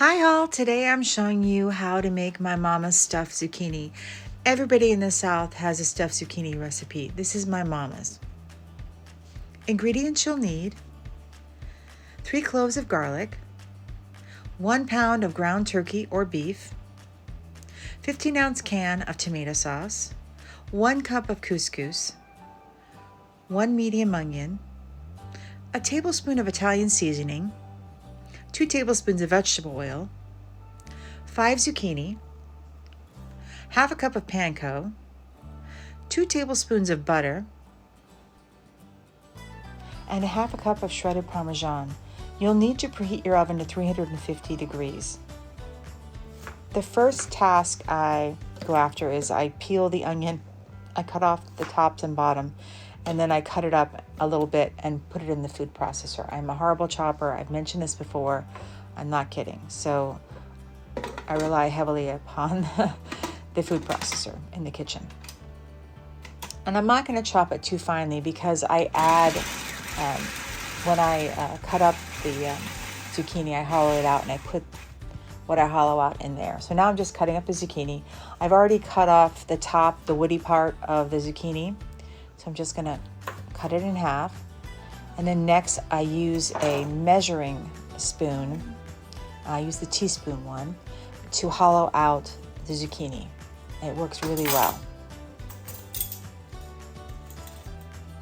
Hi all, today I'm showing you how to make my mama's stuffed zucchini. Everybody in the South has a stuffed zucchini recipe. This is my mama's. Ingredients you'll need: 3 cloves of garlic, 1 pound of ground turkey or beef, 15-ounce can of tomato sauce, 1 cup of couscous, 1 medium onion, a tablespoon of Italian seasoning, 2 tablespoons of vegetable oil, 5 zucchini, half a cup of panko, 2 tablespoons of butter, and a half a cup of shredded Parmesan. You'll need to preheat your oven to 350 degrees. The first task I go after is I peel the onion. I cut off the tops and bottom, and then I cut it up a little bit and put it in the food processor. I'm a horrible chopper. I've mentioned this before. I'm not kidding. So I rely heavily upon the food processor in the kitchen. And I'm not going to chop it too finely because I add, when I cut up the zucchini, I hollow it out and I put what I hollow out in there. So now I'm just cutting up the zucchini. I've already cut off the top, the woody part of the zucchini. So I'm just going to cut it in half. And then next I use a measuring spoon. I use the teaspoon one to hollow out the zucchini. It works really well.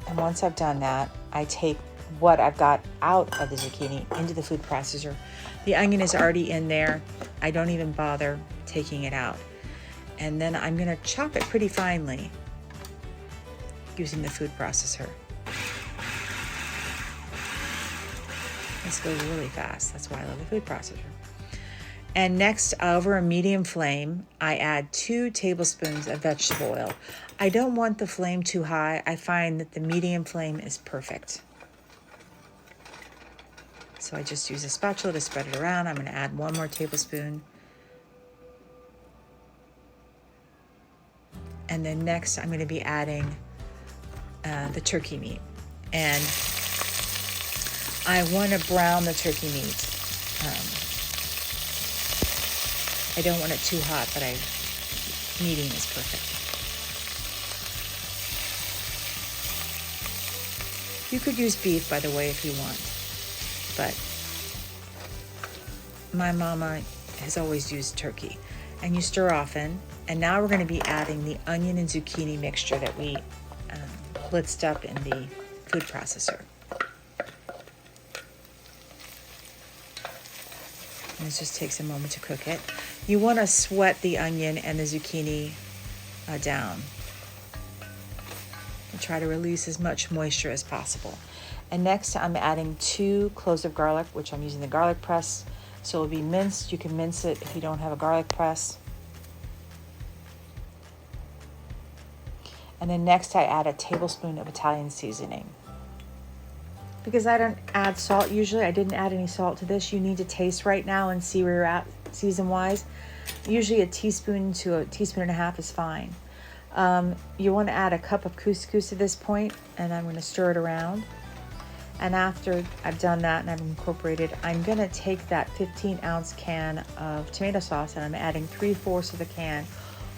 And once I've done that, I take what I've got out of the zucchini into the food processor. The onion is already in there. I don't even bother taking it out. And then I'm going to chop it pretty finely using the food processor. This goes really fast. That's why I love the food processor. And next, over a medium flame, I add 2 tablespoons of vegetable oil. I don't want the flame too high. I find that the medium flame is perfect. So I just use a spatula to spread it around. I'm going to add 1 more tablespoon. And then next, I'm going to be adding the turkey meat. And I want to brown the turkey meat. I don't want it too hot, but medium is perfect. You could use beef, by the way, if you want, but my mama has always used turkey. And you stir often. And now we're going to be adding the onion and zucchini mixture that we blitzed up in the food processor. And this just takes a moment to cook it. You want to sweat the onion and the zucchini down. And try to release as much moisture as possible. And next I'm adding 2 cloves of garlic, which I'm using the garlic press. So it'll be minced. You can mince it if you don't have a garlic press. And then next I add a tablespoon of Italian seasoning. Because I don't add salt usually, I didn't add any salt to this. You need to taste right now and see where you're at season-wise. Usually a teaspoon to a teaspoon and a half is fine. You want to add a cup of couscous at this point, and I'm going to stir it around. And after I've done that and I've incorporated, I'm going to take that 15-ounce can of tomato sauce and I'm adding 3/4 of the can,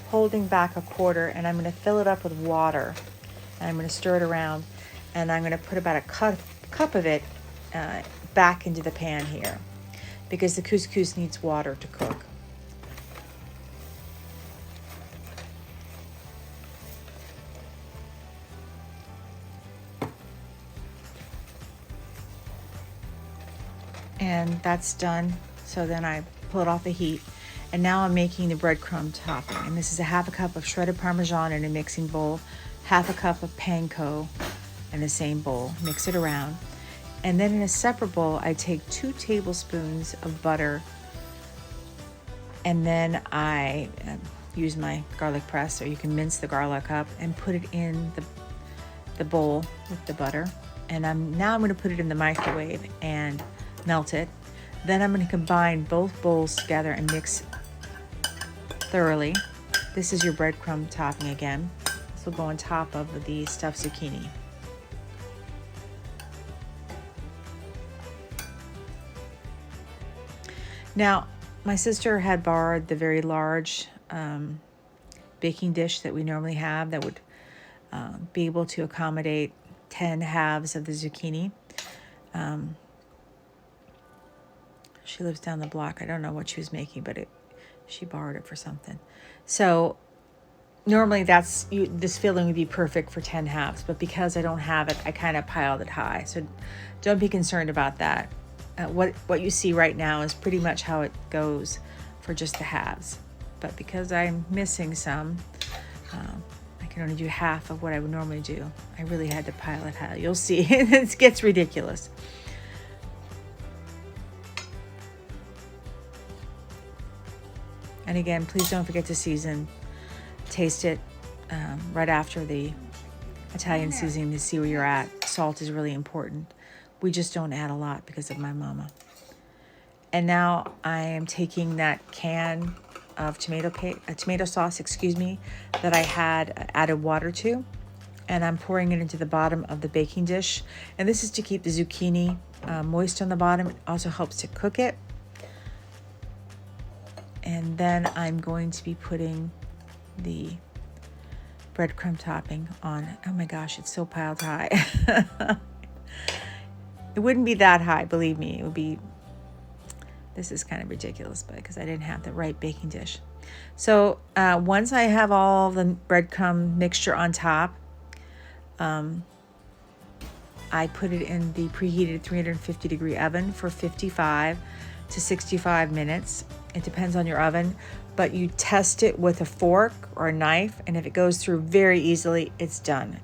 holding back 1/4, and I'm going to fill it up with water. And I'm going to stir it around, and I'm going to put about a cup of it back into the pan here because the couscous needs water to cook. And that's done. So then I pull it off the heat. And now I'm making the breadcrumb topping. And this is a half a cup of shredded Parmesan in a mixing bowl, half a cup of panko in the same bowl. Mix it around. And then in a separate bowl, I take 2 tablespoons of butter. And then I use my garlic press, or you can mince the garlic up and put it in the bowl with the butter. And now I'm going to put it in the microwave and melt it. Then I'm going to combine both bowls together and mix thoroughly. This is your breadcrumb topping again. This will go on top of the stuffed zucchini. Now, my sister had borrowed the very large baking dish that we normally have that would be able to accommodate 10 halves of the zucchini. She lives down the block. I don't know what she was making, but she borrowed it for something. So normally this filling would be perfect for 10 halves, but because I don't have it, I kind of piled it high. So don't be concerned about that. What you see right now is pretty much how it goes for just the halves. But because I'm missing some, I can only do half of what I would normally do. I really had to pile it high. You'll see, it gets ridiculous. And again, please don't forget to season. Taste it right after the Italian seasoning to see where you're at. Salt is really important. We just don't add a lot because of my mama. And now I am taking that can of tomato sauce, that I had added water to, and I'm pouring it into the bottom of the baking dish. And this is to keep the zucchini moist on the bottom. It also helps to cook it. And then I'm going to be putting the breadcrumb topping on. Oh my gosh, it's so piled high. It wouldn't be that high, believe me. It would be, this is kind of ridiculous, but because I didn't have the right baking dish. So once I have all the breadcrumb mixture on top, I put it in the preheated 350-degree oven for 55 to 65 minutes. It depends on your oven, but you test it with a fork or a knife, and if it goes through very easily, it's done.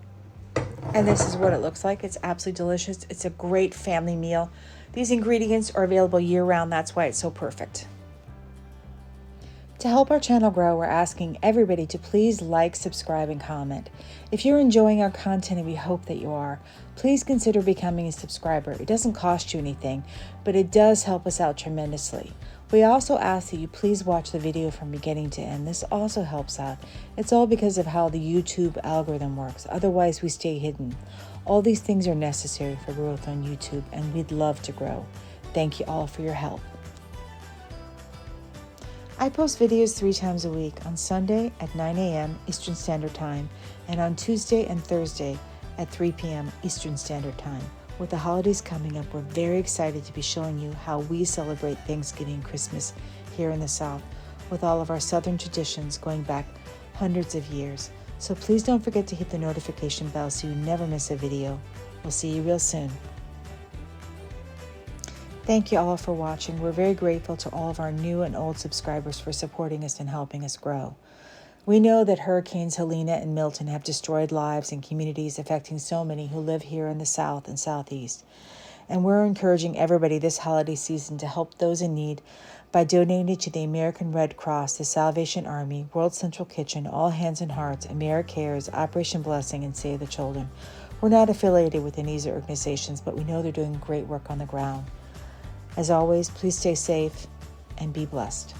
And this is what it looks like. It's absolutely delicious. It's a great family meal. These ingredients are available year-round. That's why it's so perfect. To help our channel grow, we're asking everybody to please like, subscribe, and comment. If you're enjoying our content, and we hope that you are, please consider becoming a subscriber. It doesn't cost you anything, but it does help us out tremendously. We also ask that you please watch the video from beginning to end. This also helps out. It's all because of how the YouTube algorithm works. Otherwise, we stay hidden. All these things are necessary for growth on YouTube, and we'd love to grow. Thank you all for your help. I post videos 3 times a week, on Sunday at 9 a.m. Eastern Standard Time, and on Tuesday and Thursday at 3 p.m. Eastern Standard Time. With the holidays coming up, we're very excited to be showing you how we celebrate Thanksgiving and Christmas here in the South, with all of our Southern traditions going back hundreds of years. So please don't forget to hit the notification bell so you never miss a video. We'll see you real soon. Thank you all for watching. We're very grateful to all of our new and old subscribers for supporting us and helping us grow. We know that Hurricanes Helena and Milton have destroyed lives and communities, affecting so many who live here in the South and Southeast. And we're encouraging everybody this holiday season to help those in need by donating to the American Red Cross, the Salvation Army, World Central Kitchen, All Hands and Hearts, AmeriCares, Operation Blessing, and Save the Children. We're not affiliated with any of these organizations, but we know they're doing great work on the ground. As always, please stay safe and be blessed.